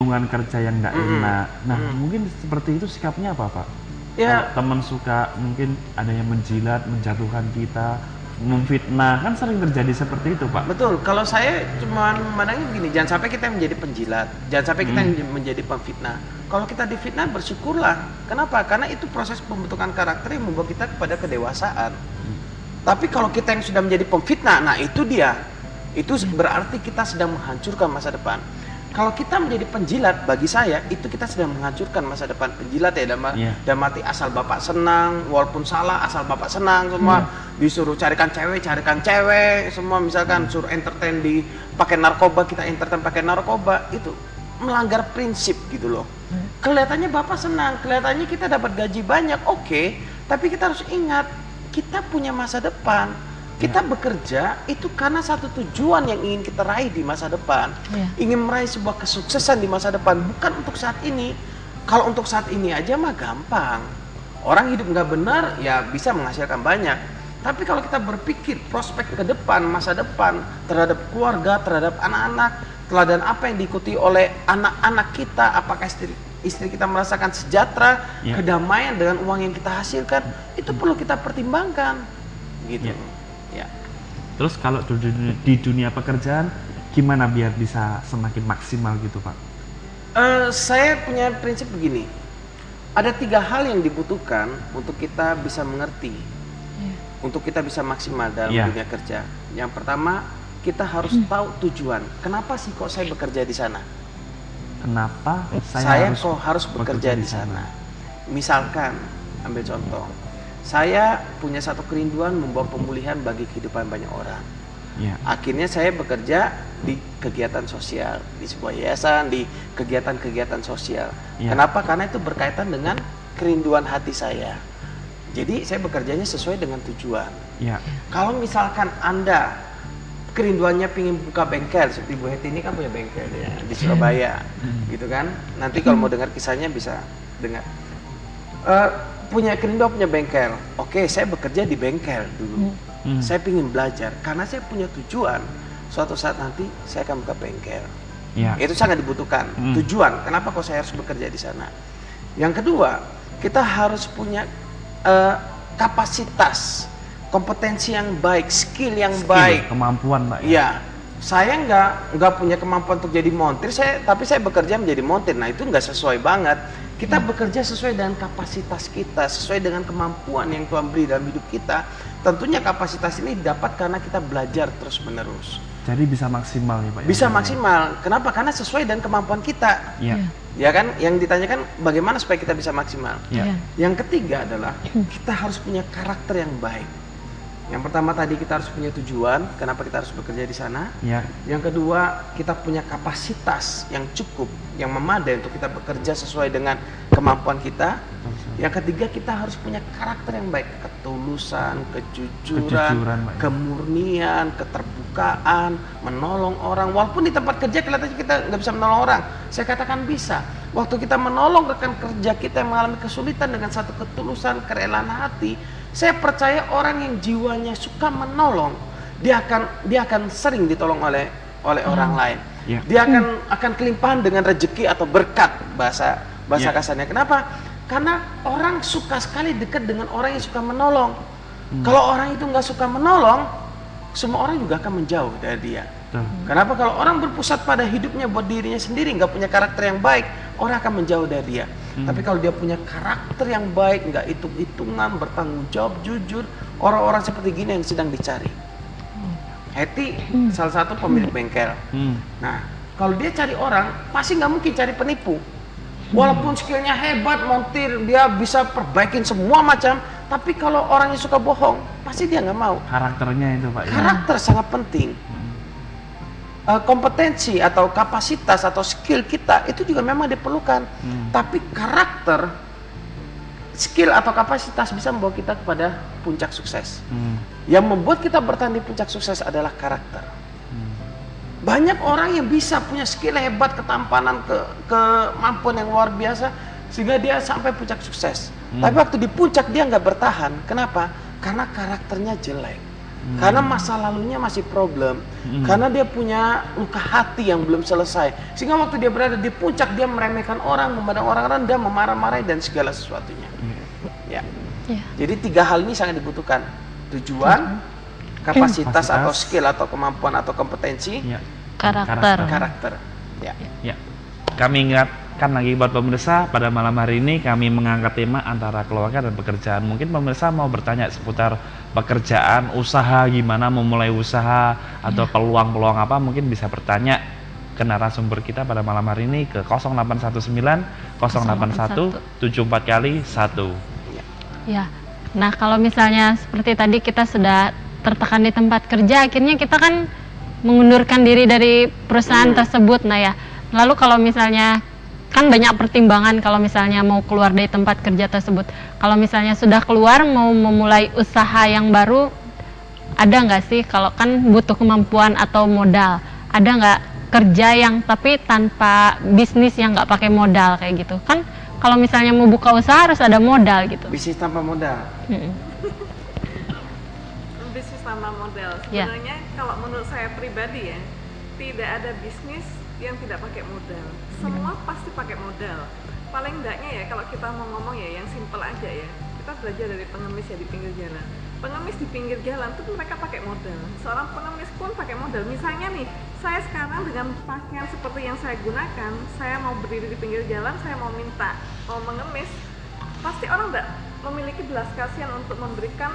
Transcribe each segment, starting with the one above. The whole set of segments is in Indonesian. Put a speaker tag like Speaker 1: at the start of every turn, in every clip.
Speaker 1: hubungan kerja yang nggak enak. Nah, mungkin seperti itu sikapnya apa, Pak? Kalau
Speaker 2: Ya,
Speaker 1: teman suka mungkin ada yang menjilat, menjatuhkan kita, memfitnah, kan sering terjadi seperti itu, Pak.
Speaker 2: betul. Kalau saya cuma memandangnya begini, jangan sampai kita menjadi penjilat, jangan sampai kita menjadi pemfitnah. Kalau kita difitnah, bersyukurlah. Kenapa? Karena itu proses pembentukan karakter yang membawa kita kepada kedewasaan. Tapi kalau kita yang sudah menjadi pemfitnah, nah itu dia. Itu berarti kita sedang menghancurkan masa depan. Kalau kita menjadi penjilat, bagi saya itu kita sedang menghancurkan masa depan. Penjilat ya, dalam arti asal bapak senang, walaupun salah asal bapak senang semua. Disuruh carikan cewek, semua misalkan suruh entertain di pakai narkoba, kita entertain pakai narkoba, itu melanggar prinsip gitu loh. Kelihatannya bapak senang, kelihatannya kita dapat gaji banyak, oke, tapi kita harus ingat kita punya masa depan. Kita bekerja itu karena satu tujuan yang ingin kita raih di masa depan. Ingin meraih sebuah kesuksesan di masa depan, bukan untuk saat ini. Kalau untuk saat ini aja mah gampang. Orang hidup nggak benar ya bisa menghasilkan banyak. Tapi kalau kita berpikir prospek ke depan, masa depan terhadap keluarga, terhadap anak-anak, teladan apa yang diikuti oleh anak-anak kita, apakah istri kita merasakan sejahtera, kedamaian dengan uang yang kita hasilkan, itu perlu kita pertimbangkan, gitu. Ya.
Speaker 1: Terus kalau di dunia pekerjaan, gimana biar bisa semakin maksimal gitu, Pak?
Speaker 2: Saya punya prinsip begini, ada 3 hal yang dibutuhkan untuk kita bisa mengerti, untuk kita bisa maksimal dalam dunia kerja. Yang pertama, kita harus tahu tujuan. Kenapa sih kok saya bekerja di sana?
Speaker 1: Kenapa
Speaker 2: Saya kok harus bekerja di sana? Misalkan, ambil contoh, saya punya satu kerinduan membawa pemulihan bagi kehidupan banyak orang. Akhirnya saya bekerja di kegiatan sosial, di sebuah yayasan, di kegiatan-kegiatan sosial. Kenapa? Karena itu berkaitan dengan kerinduan hati saya. Jadi saya bekerjanya sesuai dengan tujuan. Kalau misalkan Anda kerinduannya ingin buka bengkel, seperti Bu Heti ini kan punya bengkel ya di Surabaya, gitu kan? Nanti kalau mau dengar kisahnya bisa dengar. Punya kerinduan punya bengkel, oke, saya bekerja di bengkel dulu. Saya ingin belajar karena saya punya tujuan. Suatu saat nanti saya akan buka bengkel. Itu sangat dibutuhkan. Tujuan, kenapa kok saya harus bekerja di sana? Yang kedua, kita harus punya kapasitas, kompetensi yang baik, skill yang baik,
Speaker 1: kemampuan, Pak.
Speaker 2: Saya nggak punya kemampuan untuk jadi montir, tapi saya bekerja menjadi montir. Nah itu nggak sesuai banget. Kita bekerja sesuai dengan kapasitas kita, sesuai dengan kemampuan yang Tuhan beri dalam hidup kita. Tentunya kapasitas ini dapat karena kita belajar terus menerus.
Speaker 1: Jadi bisa maksimal ya, Pak?
Speaker 2: Bisa maksimal. Kenapa? Karena sesuai dengan kemampuan kita. Ya kan? Yang ditanyakan bagaimana supaya kita bisa maksimal. Yang ketiga adalah kita harus punya karakter yang baik. Yang pertama tadi kita harus punya tujuan, kenapa kita harus bekerja di sana. Yang kedua, kita punya kapasitas yang cukup, yang memadai untuk kita bekerja sesuai dengan kemampuan kita. Yang ketiga, kita harus punya karakter yang baik, ketulusan, kejujuran, kemurnian, keterbukaan, menolong orang. Walaupun di tempat kerja kelihatannya kita nggak bisa menolong orang, saya katakan bisa. Waktu kita menolong rekan kerja kita yang mengalami kesulitan dengan satu ketulusan, kerelaan hati, saya percaya orang yang jiwanya suka menolong, dia akan sering ditolong oleh orang lain. Dia akan kelimpahan dengan rezeki atau berkat, bahasa kasarnya. Kenapa? Karena orang suka sekali dekat dengan orang yang suka menolong. Kalau orang itu nggak suka menolong, semua orang juga akan menjauh dari dia. Kenapa? Kalau orang berpusat pada hidupnya buat dirinya sendiri, nggak punya karakter yang baik, orang akan menjauh dari dia. Tapi kalau dia punya karakter yang baik, nggak hitung-hitungan, bertanggung jawab, jujur, orang-orang seperti gini yang sedang dicari. Heti salah satu pemilik bengkel. Nah, kalau dia cari orang, pasti nggak mungkin cari penipu. Walaupun skillnya hebat, montir, dia bisa perbaikin semua macam, tapi kalau orangnya suka bohong, pasti dia nggak mau.
Speaker 1: Karakternya itu, Pak.
Speaker 2: Karakter sangat penting. Kompetensi atau kapasitas atau skill kita itu juga memang diperlukan. Tapi karakter, skill atau kapasitas bisa membawa kita kepada puncak sukses. Yang membuat kita bertahan di puncak sukses adalah karakter. Banyak orang yang bisa punya skill hebat, ketampanan, kemampuan yang luar biasa sehingga dia sampai puncak sukses. Tapi waktu di puncak dia nggak bertahan. Kenapa? Karena karakternya jelek. Karena masa lalunya masih problem. Karena dia punya luka hati yang belum selesai. Sehingga waktu dia berada di puncak, dia meremehkan orang, memandang orang rendah, memarah-marahi dan segala sesuatunya. Ya. Jadi 3 hal ini sangat dibutuhkan. Tujuan, kapasitas atau skill atau kemampuan atau kompetensi, karakter.
Speaker 1: Ya. Kami ingatkan lagi buat pemirsa, pada malam hari ini kami mengangkat tema antara keluarga dan pekerjaan. Mungkin pemirsa mau bertanya seputar pekerjaan, usaha, gimana memulai usaha atau peluang-peluang apa, mungkin bisa bertanya ke narasumber kita pada malam hari ini ke 0819 081 74 kali 1.
Speaker 3: Ya. Nah, kalau misalnya seperti tadi kita sudah tertekan di tempat kerja, akhirnya kita kan mengundurkan diri dari perusahaan tersebut. Nah ya, lalu kalau misalnya kan banyak pertimbangan kalau misalnya mau keluar dari tempat kerja tersebut. Kalau misalnya sudah keluar mau memulai usaha yang baru, ada nggak sih, kalau kan butuh kemampuan atau modal, ada nggak kerja yang tapi tanpa bisnis yang nggak pakai modal kayak gitu kan? Kalau misalnya mau buka usaha harus ada modal gitu.
Speaker 2: Bisnis tanpa modal.
Speaker 4: Bisnis tanpa modal. Sebenarnya kalau menurut saya pribadi ya, tidak ada bisnis yang tidak pakai modal. Semua pasti pakai modal. Paling enggaknya ya kalau kita mau ngomong ya yang simple aja ya. Kita belajar dari pengemis ya di pinggir jalan. Pengemis di pinggir jalan itu mereka pakai modal. Seorang pengemis pun pakai modal. Misalnya nih, saya sekarang dengan pakaian seperti yang saya gunakan, saya mau berdiri di pinggir jalan, saya mau minta, mau mengemis, pasti orang enggak memiliki belas kasihan untuk memberikan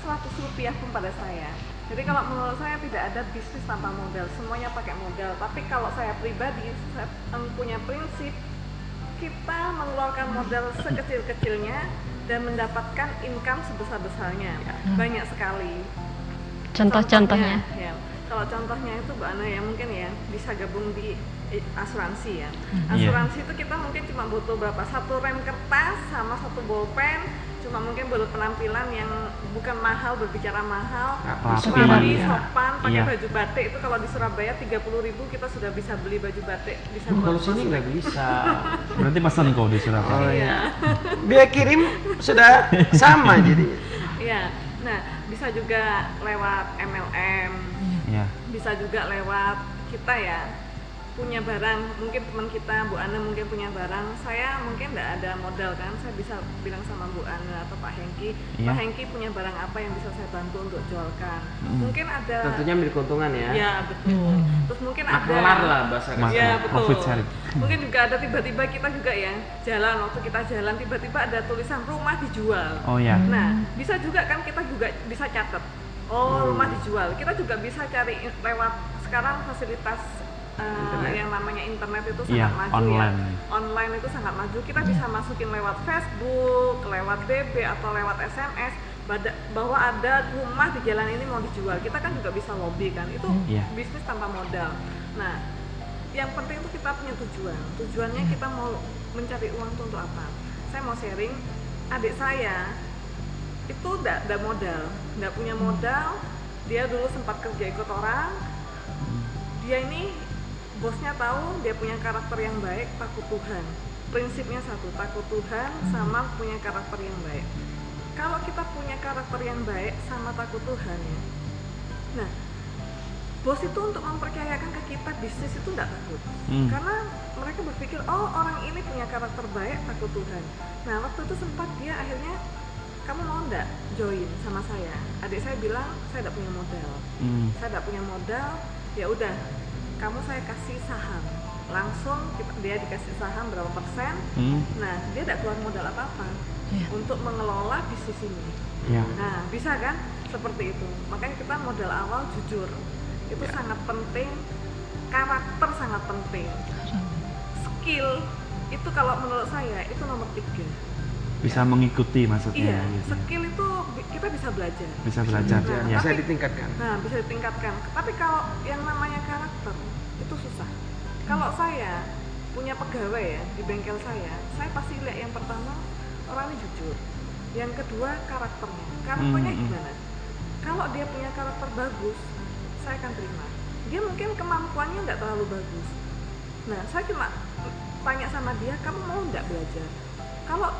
Speaker 4: 100 rupiah pun pada saya. Jadi kalau menurut saya tidak ada bisnis tanpa modal, semuanya pakai modal. Tapi kalau saya pribadi, saya punya prinsip, kita mengeluarkan modal sekecil-kecilnya dan mendapatkan income sebesar-besarnya. Banyak sekali.
Speaker 3: Contoh-contohnya?
Speaker 4: Ya, kalau contohnya itu Mbak Ana ya mungkin ya bisa gabung di asuransi ya. Asuransi itu kita mungkin cuma butuh berapa? 1 rem kertas sama 1 bolpen. Cuma mungkin butuh penampilan yang bukan mahal, berbicara mahal, rapi, sopan, pakai baju batik. Itu kalau di Surabaya 30.000 kita sudah bisa beli baju batik. Bisa
Speaker 2: Kalau sini nggak bisa.
Speaker 1: Berarti pesan kok di Surabaya.
Speaker 4: Iya.
Speaker 2: Dia kirim sudah sama jadi.
Speaker 4: Iya. Nah, bisa juga lewat MLM. Bisa juga lewat kita ya. Punya barang, mungkin teman kita, Bu Ana mungkin punya barang, saya mungkin nggak ada modal kan, saya bisa bilang sama Bu Ana atau Pak Hengki, Pak Hengki punya barang apa yang bisa saya bantu untuk jualkan. Mungkin ada.
Speaker 2: Tentunya ambil keuntungan ya.
Speaker 4: Ya betul. Terus mungkin ada.
Speaker 2: lah bahasa kasar.
Speaker 4: Ya betul. Mungkin juga ada tiba-tiba kita juga ya jalan, waktu kita jalan tiba-tiba ada tulisan rumah dijual.
Speaker 1: Oh ya.
Speaker 4: Nah bisa juga kan kita juga bisa catat. Oh rumah dijual. Kita juga bisa cari lewat sekarang fasilitas. Yang namanya internet itu sangat maju
Speaker 1: online.
Speaker 4: ya. Online itu sangat maju. Kita bisa masukin lewat Facebook, lewat BB atau lewat SMS bahwa ada rumah di jalan ini mau dijual. Kita kan juga bisa lobby kan. Itu bisnis tanpa modal. Nah, yang penting itu kita punya tujuan. Tujuannya kita mau mencari uang itu untuk apa? Saya mau sharing, adik saya itu enggak modal, enggak punya modal. Dia dulu sempat kerja ikut orang. Dia ini bosnya tahu dia punya karakter yang baik, takut Tuhan. Prinsipnya satu, takut Tuhan sama punya karakter yang baik. Kalau kita punya karakter yang baik sama takut Tuhan ya, nah bos itu untuk mempercayakan ke kita bisnis itu tidak takut. Karena mereka berpikir, oh orang ini punya karakter baik, takut Tuhan. Nah waktu itu sempat dia akhirnya, kamu mau nggak join sama saya? Adik saya bilang, saya tidak punya modal. Saya tidak punya modal, ya udah. Kamu saya kasih saham, langsung dia dikasih saham berapa persen. Nah dia tidak keluar modal apa-apa untuk mengelola bisnis ini. Nah bisa kan seperti itu. Makanya kita modal awal jujur itu sangat penting, karakter sangat penting, skill itu kalau menurut saya itu nomor 3.
Speaker 1: Bisa mengikuti maksudnya.
Speaker 4: Gitu. Skill itu kita bisa belajar.
Speaker 1: Bisa belajar.
Speaker 2: Nah, bisa ditingkatkan.
Speaker 4: Nah, bisa ditingkatkan. Tapi kalau yang namanya karakter itu susah. Kalau saya punya pegawai ya di bengkel saya pasti lihat yang pertama orangnya jujur. Yang kedua karakternya. Karakternya gimana? Kalau dia punya karakter bagus, saya akan terima. Dia mungkin kemampuannya nggak terlalu bagus. Nah, saya cuma tanya sama dia, kamu mau nggak belajar? Kalau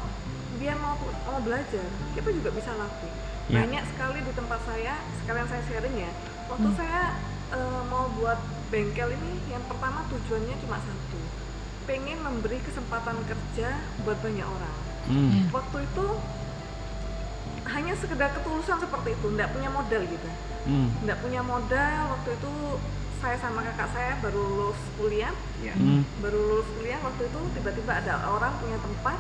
Speaker 4: dia mau belajar, kita juga bisa latih. Banyak sekali di tempat saya, sekalian saya sharing ya. Waktu saya mau buat bengkel ini, yang pertama tujuannya cuma satu, pengen memberi kesempatan kerja buat banyak orang. Waktu itu hanya sekedar ketulusan seperti itu, nggak punya modal gitu. Nggak punya modal, waktu itu saya sama kakak saya baru lulus kuliah. Baru lulus kuliah, waktu itu tiba-tiba ada orang punya tempat.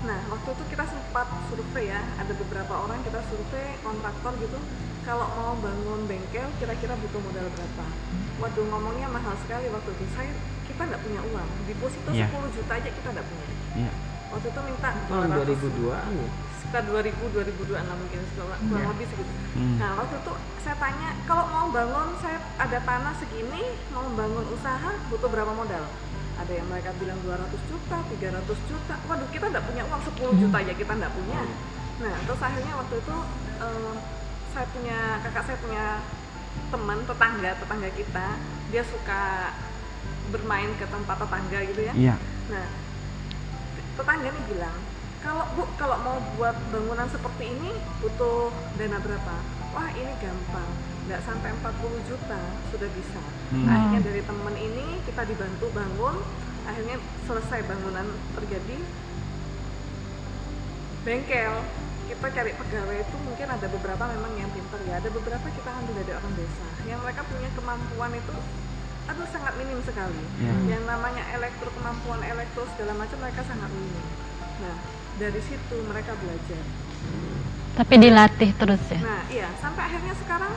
Speaker 4: Nah, waktu itu kita sempat survei ya, ada beberapa orang kita survei kontraktor gitu, kalau mau bangun bengkel kira-kira butuh modal berapa. Waduh, ngomongnya mahal sekali waktu itu. Kita nggak punya uang, deposito 10 juta aja kita nggak punya. Waktu itu minta
Speaker 2: 2002-an ya?
Speaker 4: Sekitar 2000-2002an lah mungkin, kurang lebih segitu. Nah, waktu itu saya tanya, kalau mau bangun, saya ada tanah segini, mau bangun usaha butuh berapa modal? Ada yang mereka bilang 200 juta, 300 juta. Waduh, kita nggak punya uang 10 juta aja kita nggak punya. Nah, terus akhirnya waktu itu kakak saya punya teman tetangga kita, dia suka bermain ke tempat tetangga gitu ya. Nah, tetangga nih bilang, kalau mau buat bangunan seperti ini butuh dana berapa? Wah, ini gampang, nggak sampai 40 juta sudah bisa. Akhirnya dari temen ini kita dibantu bangun, akhirnya selesai bangunan terjadi bengkel. Kita cari pegawai itu mungkin ada beberapa memang yang pintar ya, ada beberapa kita ambil dari orang desa yang mereka punya kemampuan itu sangat minim sekali. Yang namanya kemampuan elektro segala macam mereka sangat minim. Nah, dari situ mereka belajar.
Speaker 3: Tapi dilatih terus ya?
Speaker 4: Nah iya, sampai akhirnya sekarang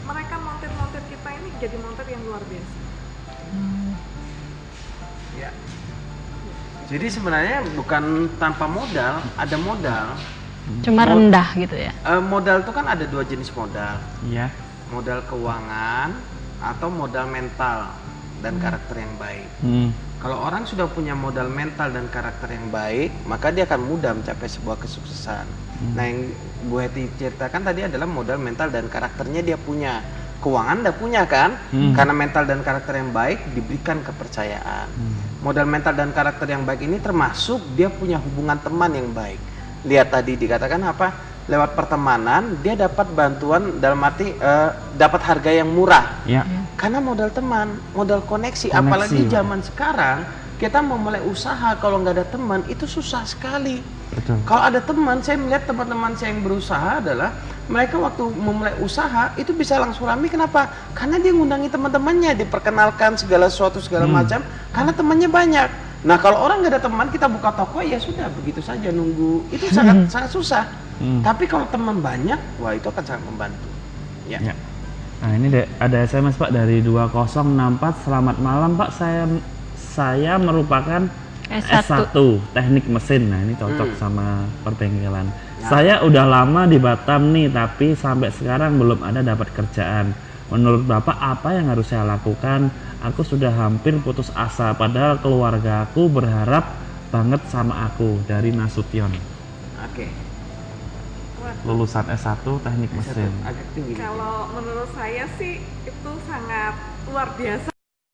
Speaker 4: mereka montir-montir kita ini jadi montir yang luar biasa.
Speaker 2: Ya. Jadi sebenarnya bukan tanpa modal, ada modal.
Speaker 3: Cuma rendah gitu ya?
Speaker 2: Modal itu kan ada dua jenis modal.
Speaker 1: Modal
Speaker 2: keuangan atau modal mental dan karakter yang baik. Kalau orang sudah punya modal mental dan karakter yang baik, maka dia akan mudah mencapai sebuah kesuksesan. Nah, yang Bu Heti ceritakan tadi adalah modal mental dan karakternya dia punya. Keuangan dia punya kan? Karena mental dan karakter yang baik diberikan kepercayaan. Modal mental dan karakter yang baik ini termasuk dia punya hubungan teman yang baik. Lihat tadi dikatakan apa? Lewat pertemanan dia dapat bantuan, dalam arti dapat harga yang murah. Karena modal teman, modal koneksi. Apalagi zaman sekarang kita mau mulai usaha kalau nggak ada teman itu susah sekali. Kalau ada teman, saya melihat teman-teman saya yang berusaha adalah mereka waktu memulai usaha itu bisa langsung rame. Kenapa? Karena dia ngundangi teman-temannya, diperkenalkan segala sesuatu segala macam. Karena temannya banyak. Nah, kalau orang nggak ada teman, kita buka toko ya sudah begitu saja nunggu. Itu sangat susah. Tapi kalau teman banyak, wah itu akan sangat membantu.
Speaker 1: Nah, ini ada SMS Pak dari 2064. Selamat malam Pak, saya merupakan S1 teknik mesin. Nah, ini cocok sama perbengkelan. Saya udah lama di Batam nih, tapi sampai sekarang belum ada dapat kerjaan. Menurut Bapak apa yang harus saya lakukan? Aku sudah hampir putus asa, padahal keluarga aku berharap banget sama aku. Dari Nasution. Lulusan S1 teknik mesin.
Speaker 4: Kalau menurut saya sih itu sangat luar biasa.